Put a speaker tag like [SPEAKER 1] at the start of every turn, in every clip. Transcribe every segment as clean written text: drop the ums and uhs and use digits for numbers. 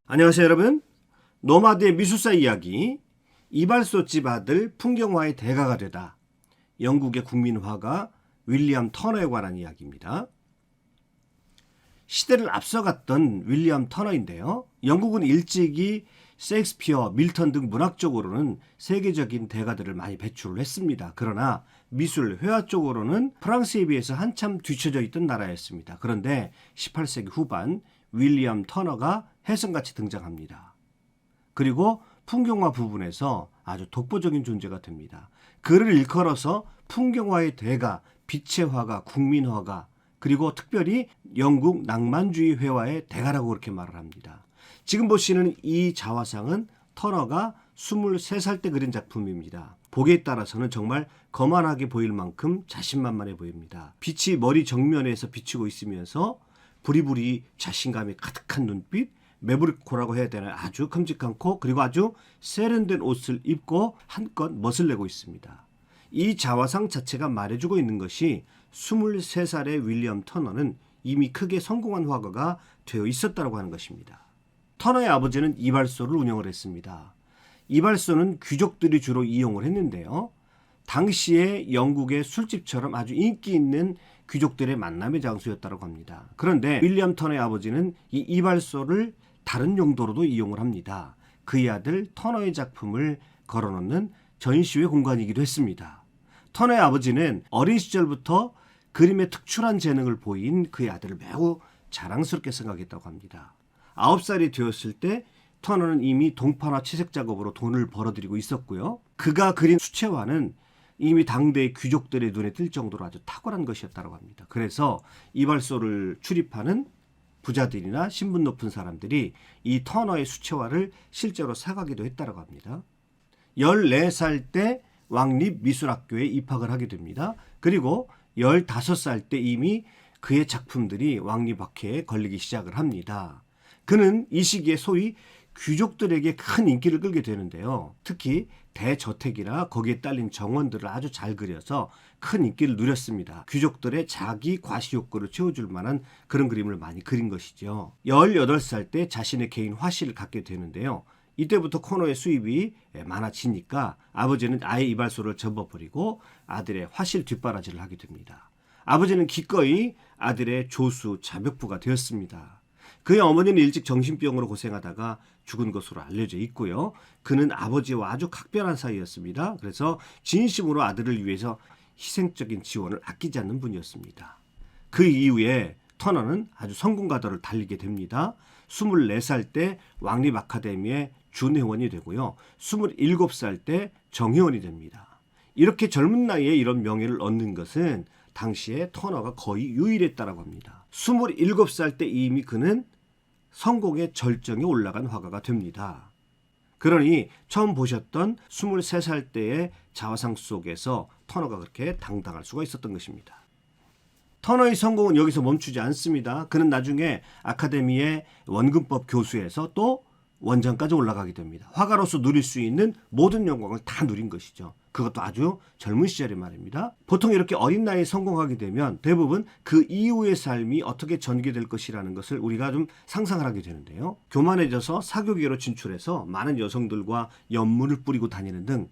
[SPEAKER 1] 안녕하세요 여러분. 노마드의 미술사 이야기, 이발소집 아들 풍경화의 대가가 되다. 영국의 국민화가 윌리엄 터너에 관한 이야기입니다. 시대를 앞서갔던 윌리엄 터너인데요. 영국은 일찍이 셰익스피어, 밀턴 등 문학적으로는 세계적인 대가들을 많이 배출을 했습니다. 그러나 미술, 회화 쪽으로는 프랑스에 비해서 한참 뒤처져 있던 나라였습니다. 그런데 18세기 후반 윌리엄 터너가 혜성같이 등장합니다. 그리고 풍경화 부분에서 아주 독보적인 존재가 됩니다. 그를 일컬어서 풍경화의 대가, 빛의 화가, 국민화가, 그리고 특별히 영국 낭만주의 회화의 대가라고 그렇게 말을 합니다. 지금 보시는 이 자화상은 터너가 23살 때 그린 작품입니다. 보기에 따라서는 정말 거만하게 보일 만큼 자신만만해 보입니다. 빛이 머리 정면에서 비치고 있으면서 부리부리 자신감이 가득한 눈빛, 매부리코라고 해야 되나요? 아주 큼직한 코, 그리고 아주 세련된 옷을 입고 한껏 멋을 내고 있습니다. 이 자화상 자체가 말해주고 있는 것이 23살의 윌리엄 터너는 이미 크게 성공한 화가가 되어 있었다고 하는 것입니다. 터너의 아버지는 이발소를 운영을 했습니다. 이발소는 귀족들이 주로 이용을 했는데요. 당시에 영국의 술집처럼 아주 인기 있는 귀족들의 만남의 장소였다고 합니다. 그런데 윌리엄 터너의 아버지는 이 이발소를 다른 용도로도 이용을 합니다. 그의 아들 터너의 작품을 걸어놓는 전시회 공간이기도 했습니다. 터너의 아버지는 어린 시절부터 그림에 특출한 재능을 보인 그의 아들을 매우 자랑스럽게 생각했다고 합니다. 9살이 되었을 때 터너는 이미 동판화 채색 작업으로 돈을 벌어들이고 있었고요. 그가 그린 수채화는 이미 당대의 귀족들의 눈에 띌 정도로 아주 탁월한 것이었다고 합니다. 그래서 이발소를 출입하는 부자들이나 신분 높은 사람들이 이 터너의 수채화를 실제로 사가기도 했다고 합니다. 14살 때 왕립미술학교에 입학을 하게 됩니다. 그리고 15살 때 이미 그의 작품들이 왕립학회에 걸리기 시작을 합니다. 그는 이 시기에 소위 귀족들에게 큰 인기를 끌게 되는데요. 특히 대저택이나 거기에 딸린 정원들을 아주 잘 그려서 큰 인기를 누렸습니다. 귀족들의 자기 과시 욕구를 채워줄 만한 그런 그림을 많이 그린 것이죠. 18살 때 자신의 개인 화실을 갖게 되는데요. 이때부터 코너의 수입이 많아지니까 아버지는 아예 이발소를 접어버리고 아들의 화실 뒷바라지를 하게 됩니다. 아버지는 기꺼이 아들의 조수, 자벽부가 되었습니다. 그의 어머니는 일찍 정신병으로 고생하다가 죽은 것으로 알려져 있고요. 그는 아버지와 아주 각별한 사이였습니다. 그래서 진심으로 아들을 위해서 희생적인 지원을 아끼지 않는 분이었습니다. 그 이후에 터너는 아주 성공가도를 달리게 됩니다. 24살 때 왕립 아카데미의 준회원이 되고요. 27살 때 정회원이 됩니다. 이렇게 젊은 나이에 이런 명예를 얻는 것은 당시에 터너가 거의 유일했다고 합니다. 27살 때 이미 그는 성공의 절정에 올라간 화가가 됩니다. 그러니 처음 보셨던 23살 때의 자화상 속에서 터너가 그렇게 당당할 수가 있었던 것입니다. 터너의 성공은 여기서 멈추지 않습니다. 그는 나중에 아카데미의 원근법 교수에서 또 원장까지 올라가게 됩니다. 화가로서 누릴 수 있는 모든 영광을 다 누린 것이죠. 그것도 아주 젊은 시절의 말입니다. 보통 이렇게 어린 나이에 성공하게 되면 대부분 그 이후의 삶이 어떻게 전개될 것이라는 것을 우리가 좀 상상을 하게 되는데요. 교만해져서 사교계로 진출해서 많은 여성들과 연문을 뿌리고 다니는 등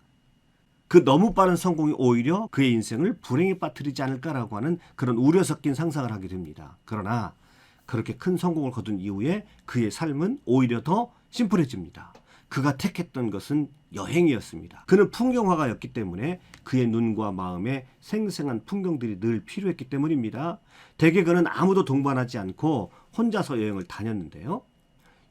[SPEAKER 1] 그 너무 빠른 성공이 오히려 그의 인생을 불행에 빠뜨리지 않을까라고 하는 그런 우려 섞인 상상을 하게 됩니다. 그러나 그렇게 큰 성공을 거둔 이후에 그의 삶은 오히려 더 심플해집니다. 그가 택했던 것은 여행이었습니다. 그는 풍경화가였기 때문에 그의 눈과 마음에 생생한 풍경들이 늘 필요했기 때문입니다. 대개 그는 아무도 동반하지 않고 혼자서 여행을 다녔는데요.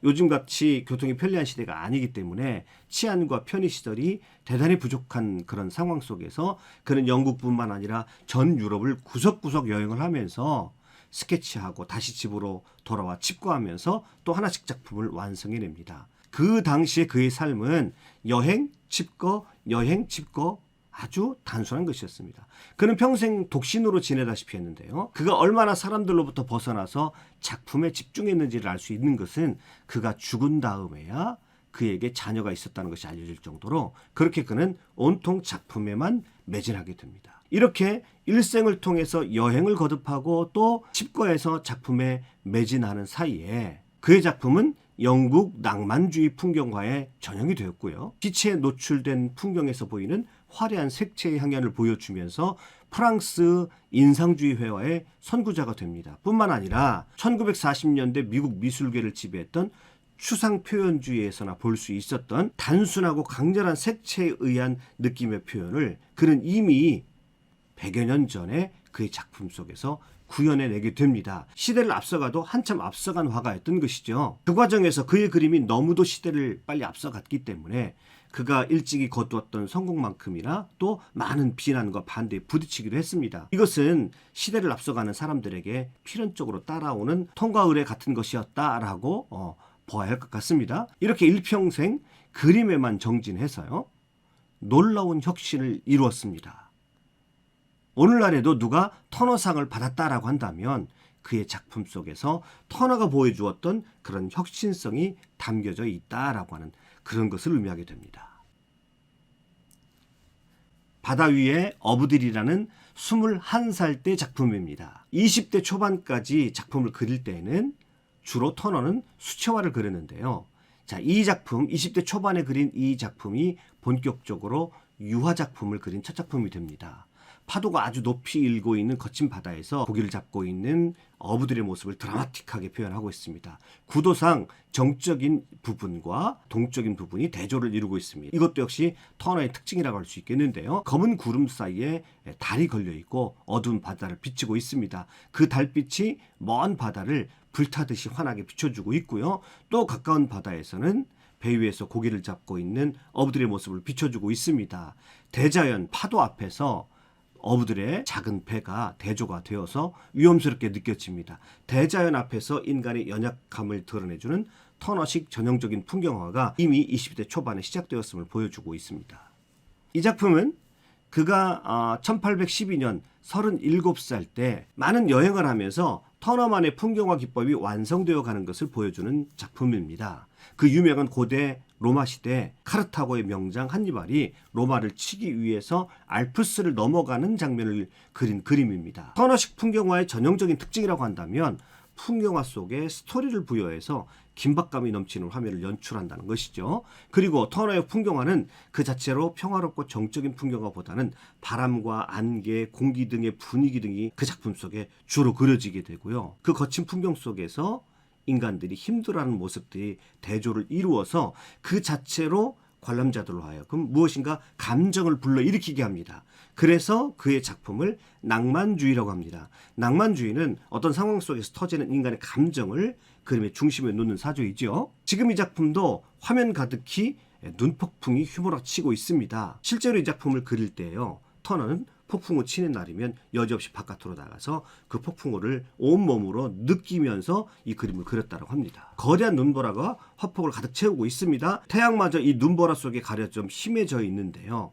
[SPEAKER 1] 요즘같이 교통이 편리한 시대가 아니기 때문에 치안과 편의시설이 대단히 부족한 그런 상황 속에서 그는 영국뿐만 아니라 전 유럽을 구석구석 여행을 하면서 스케치하고 다시 집으로 돌아와 칩거하면서 또 하나씩 작품을 완성해냅니다. 그 당시에 그의 삶은 여행, 칩거, 여행, 칩거 아주 단순한 것이었습니다. 그는 평생 독신으로 지내다시피 했는데요. 그가 얼마나 사람들로부터 벗어나서 작품에 집중했는지를 알 수 있는 것은 그가 죽은 다음에야 그에게 자녀가 있었다는 것이 알려질 정도로 그렇게 그는 온통 작품에만 매진하게 됩니다. 이렇게 일생을 통해서 여행을 거듭하고 또 집과에서 작품에 매진하는 사이에 그의 작품은 영국 낭만주의 풍경화의 전형이 되었고요. 빛에 노출된 풍경에서 보이는 화려한 색채의 향연을 보여주면서 프랑스 인상주의 회화의 선구자가 됩니다. 뿐만 아니라 1940년대 미국 미술계를 지배했던 추상 표현주의에서나 볼 수 있었던 단순하고 강렬한 색채에 의한 느낌의 표현을 그는 이미 100여 년 전에 그의 작품 속에서 구현해내게 됩니다. 시대를 앞서가도 한참 앞서간 화가였던 것이죠. 그 과정에서 그의 그림이 너무도 시대를 빨리 앞서갔기 때문에 그가 일찍이 거두었던 성공만큼이나 또 많은 비난과 반대에 부딪히기도 했습니다. 이것은 시대를 앞서가는 사람들에게 필연적으로 따라오는 통과 의례 같은 것이었다라고 보아야 할 것 같습니다. 이렇게 일평생 그림에만 정진해서요, 놀라운 혁신을 이루었습니다. 오늘날에도 누가 터너상을 받았다라고 한다면 그의 작품 속에서 터너가 보여주었던 그런 혁신성이 담겨져 있다라고 하는 그런 것을 의미하게 됩니다. 바다 위의 어부들이라는 21살 때 작품입니다. 20대 초반까지 작품을 그릴 때에는 주로 터너는 수채화를 그렸는데요. 자, 이 작품, 20대 초반에 그린 이 작품이 본격적으로 유화 작품을 그린 첫 작품이 됩니다. 파도가 아주 높이 일고 있는 거친 바다에서 고기를 잡고 있는 어부들의 모습을 드라마틱하게 표현하고 있습니다. 구도상 정적인 부분과 동적인 부분이 대조를 이루고 있습니다. 이것도 역시 터너의 특징이라고 할 수 있겠는데요. 검은 구름 사이에 달이 걸려 있고 어두운 바다를 비추고 있습니다. 그 달빛이 먼 바다를 불타듯이 환하게 비춰주고 있고요. 또 가까운 바다에서는 배 위에서 고기를 잡고 있는 어부들의 모습을 비춰주고 있습니다. 대자연 파도 앞에서 어부들의 작은 배가 대조가 되어서 위험스럽게 느껴집니다. 대자연 앞에서 인간의 연약함을 드러내주는 터너식 전형적인 풍경화가 이미 20대 초반에 시작되었음을 보여주고 있습니다. 이 작품은 그가 1812년 37살 때 많은 여행을 하면서 터너만의 풍경화 기법이 완성되어 가는 것을 보여주는 작품입니다. 그 유명한 고대 로마 시대 카르타고의 명장 한니발이 로마를 치기 위해서 알프스를 넘어가는 장면을 그린 그림입니다. 터너식 풍경화의 전형적인 특징이라고 한다면 풍경화 속에 스토리를 부여해서 긴박감이 넘치는 화면을 연출한다는 것이죠. 그리고 터너의 풍경화는 그 자체로 평화롭고 정적인 풍경화보다는 바람과 안개, 공기 등의 분위기 등이 그 작품 속에 주로 그려지게 되고요. 그 거친 풍경 속에서 인간들이 힘들어하는 모습들이 대조를 이루어서 그 자체로 관람자들로 하여금 무엇인가 감정을 불러일으키게 합니다. 그래서 그의 작품을 낭만주의라고 합니다. 낭만주의는 어떤 상황 속에서 터지는 인간의 감정을 그림의 중심에 놓는 사조이죠. 지금 이 작품도 화면 가득히 눈폭풍이 휘몰아치고 있습니다. 실제로 이 작품을 그릴 때요, 터너는 폭풍우 치는 날이면 여지없이 바깥으로 나가서 그 폭풍우를 온몸으로 느끼면서 이 그림을 그렸다고 합니다. 거대한 눈보라가 화폭을 가득 채우고 있습니다. 태양마저 이 눈보라 속에 가려 좀 심해져 있는데요.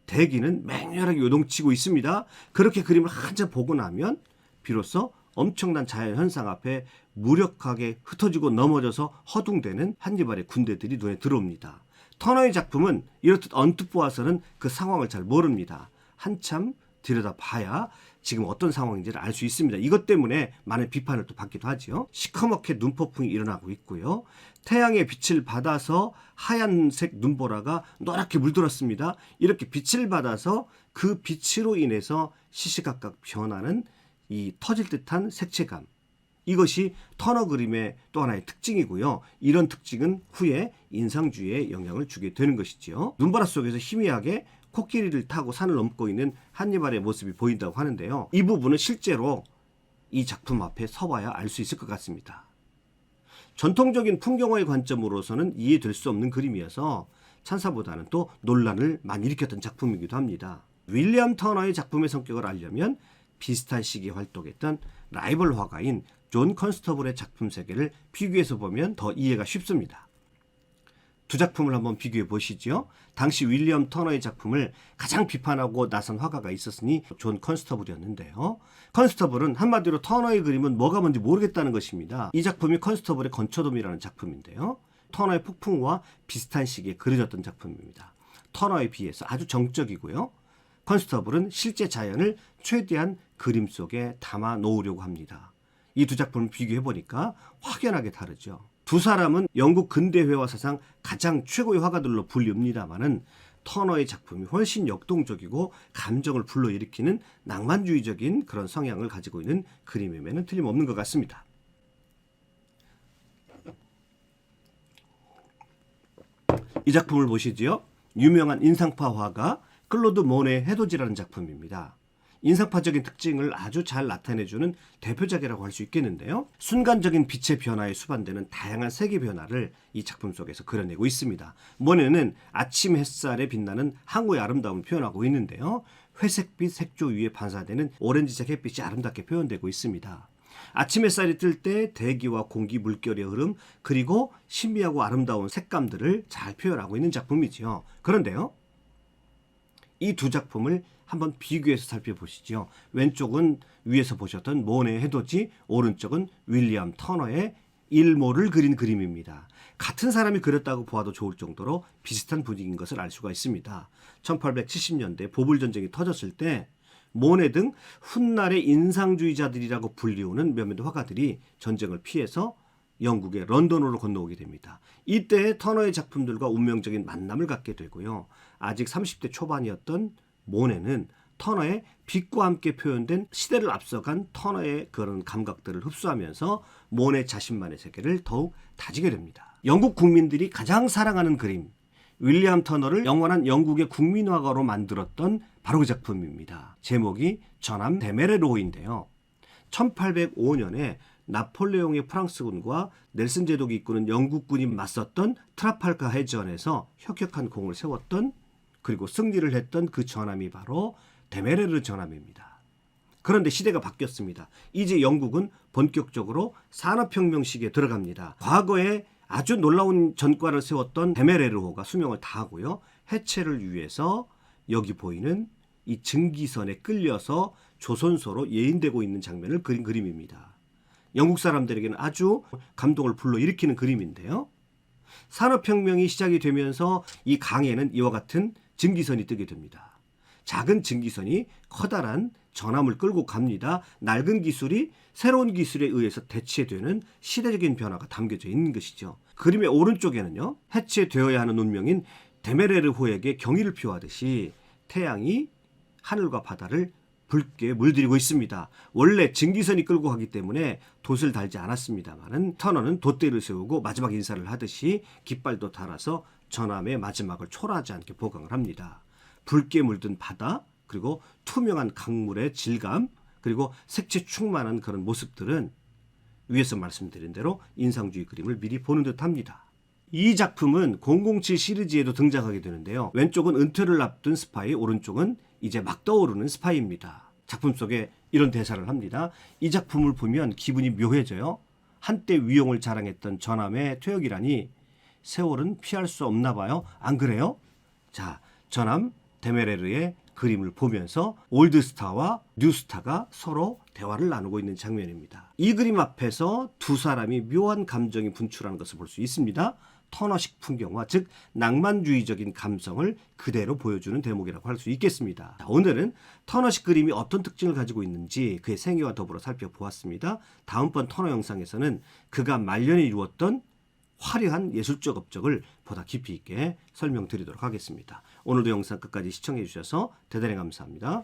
[SPEAKER 1] 대기는 맹렬하게 요동치고 있습니다. 그렇게 그림을 한참 보고 나면 비로소 엄청난 자연현상 앞에 무력하게 흩어지고 넘어져서 허둥대는 한니발의 군대들이 눈에 들어옵니다. 터너의 작품은 이렇듯 언뜻 보아서는 그 상황을 잘 모릅니다. 한참 들여다봐야 지금 어떤 상황인지를 알 수 있습니다. 이것 때문에 많은 비판을 또 받기도 하죠. 시커멓게 눈폭풍이 일어나고 있고요. 태양의 빛을 받아서 하얀색 눈보라가 노랗게 물들었습니다. 이렇게 빛을 받아서 그 빛으로 인해서 시시각각 변하는 이 터질 듯한 색채감, 이것이 터너 그림의 또 하나의 특징이고요. 이런 특징은 후에 인상주의에 영향을 주게 되는 것이지요. 눈보라 속에서 희미하게 코끼리를 타고 산을 넘고 있는 한니발의 모습이 보인다고 하는데요. 이 부분은 실제로 이 작품 앞에 서봐야 알 수 있을 것 같습니다. 전통적인 풍경화의 관점으로서는 이해될 수 없는 그림이어서 찬사보다는 또 논란을 많이 일으켰던 작품이기도 합니다. 윌리엄 터너의 작품의 성격을 알려면 비슷한 시기에 활동했던 라이벌 화가인 존 컨스터블의 작품 세계를 비교해서 보면 더 이해가 쉽습니다. 두 작품을 한번 비교해 보시죠. 당시 윌리엄 터너의 작품을 가장 비판하고 나선 화가가 있었으니 존 컨스터블이었는데요. 컨스터블은 한마디로 터너의 그림은 뭐가 뭔지 모르겠다는 것입니다. 이 작품이 컨스터블의 건초돔이라는 작품인데요. 터너의 폭풍우와 비슷한 시기에 그려졌던 작품입니다. 터너에 비해서 아주 정적이고요. 컨스터블은 실제 자연을 최대한 그림 속에 담아 놓으려고 합니다. 이 두 작품을 비교해 보니까 확연하게 다르죠. 두 사람은 영국 근대회화 사상 가장 최고의 화가들로 불립니다마는 터너의 작품이 훨씬 역동적이고 감정을 불러일으키는 낭만주의적인 그런 성향을 가지고 있는 그림임에는 틀림없는 것 같습니다. 이 작품을 보시지요. 유명한 인상파 화가 클로드 모네의 해돋이라는 작품입니다. 인상파적인 특징을 아주 잘 나타내주는 대표작이라고 할 수 있겠는데요. 순간적인 빛의 변화에 수반되는 다양한 색의 변화를 이 작품 속에서 그려내고 있습니다. 모네는 아침 햇살에 빛나는 항구의 아름다움을 표현하고 있는데요. 회색빛 색조 위에 반사되는 오렌지색 햇빛이 아름답게 표현되고 있습니다. 아침 햇살이 뜰 때 대기와 공기, 물결의 흐름, 그리고 신비하고 아름다운 색감들을 잘 표현하고 있는 작품이지요. 그런데요, 이 두 작품을 한번 비교해서 살펴보시죠. 왼쪽은 위에서 보셨던 모네의 해돋이, 오른쪽은 윌리엄 터너의 일몰을 그린 그림입니다. 같은 사람이 그렸다고 보아도 좋을 정도로 비슷한 분위기인 것을 알 수가 있습니다. 1870년대 보불전쟁이 터졌을 때 모네 등 훗날의 인상주의자들이라고 불리우는 몇몇 화가들이 전쟁을 피해서 영국의 런던으로 건너오게 됩니다. 이때 터너의 작품들과 운명적인 만남을 갖게 되고요. 아직 30대 초반이었던 모네는 터너의 빛과 함께 표현된 시대를 앞서간 터너의 그런 감각들을 흡수하면서 모네 자신만의 세계를 더욱 다지게 됩니다. 영국 국민들이 가장 사랑하는 그림, 윌리엄 터너를 영원한 영국의 국민화가로 만들었던 바로 그 작품입니다. 제목이 전함 데메레로인데요. 1805년에 나폴레옹의 프랑스군과 넬슨 제독이 이끄는 영국군이 맞섰던 트라팔가 해전에서 혁혁한 공을 세웠던, 그리고 승리를 했던 그 전함이 바로 데메레르 전함입니다. 그런데 시대가 바뀌었습니다. 이제 영국은 본격적으로 산업혁명 시기에 들어갑니다. 과거에 아주 놀라운 전과를 세웠던 데메레르호가 수명을 다하고요. 해체를 위해서 여기 보이는 이 증기선에 끌려서 조선소로 예인되고 있는 장면을 그린 그림입니다. 영국 사람들에게는 아주 감동을 불러일으키는 그림인데요. 산업혁명이 시작이 되면서 이 강에는 이와 같은 증기선이 뜨게 됩니다. 작은 증기선이 커다란 전함을 끌고 갑니다. 낡은 기술이 새로운 기술에 의해서 대체되는 시대적인 변화가 담겨져 있는 것이죠. 그림의 오른쪽에는요, 해체되어야 하는 운명인 데메레르호에게 경의를 표하듯이 태양이 하늘과 바다를 붉게 물들이고 있습니다. 원래 증기선이 끌고 가기 때문에 돛을 달지 않았습니다만은 터너는 돛대를 세우고 마지막 인사를 하듯이 깃발도 달아서 전함의 마지막을 초라하지 않게 보강을 합니다. 붉게 물든 바다, 그리고 투명한 강물의 질감, 그리고 색채 충만한 그런 모습들은 위에서 말씀드린 대로 인상주의 그림을 미리 보는 듯합니다. 이 작품은 007 시리즈에도 등장하게 되는데요. 왼쪽은 은퇴를 앞둔 스파이, 오른쪽은 이제 막 떠오르는 스파이입니다. 작품 속에 이런 대사를 합니다. 이 작품을 보면 기분이 묘해져요. 한때 위용을 자랑했던 전함의 퇴역이라니 세월은 피할 수 없나 봐요. 안 그래요? 자, 전함 데메레르의 그림을 보면서 올드스타와 뉴스타가 서로 대화를 나누고 있는 장면입니다. 이 그림 앞에서 두 사람이 묘한 감정이 분출하는 것을 볼 수 있습니다. 터너식 풍경화, 즉 낭만주의적인 감성을 그대로 보여주는 대목이라고 할 수 있겠습니다. 자, 오늘은 터너식 그림이 어떤 특징을 가지고 있는지 그의 생애와 더불어 살펴보았습니다. 다음번 터너 영상에서는 그가 말년에 이루었던 화려한 예술적 업적을 보다 깊이 있게 설명드리도록 하겠습니다. 오늘도 영상 끝까지 시청해 주셔서 대단히 감사합니다.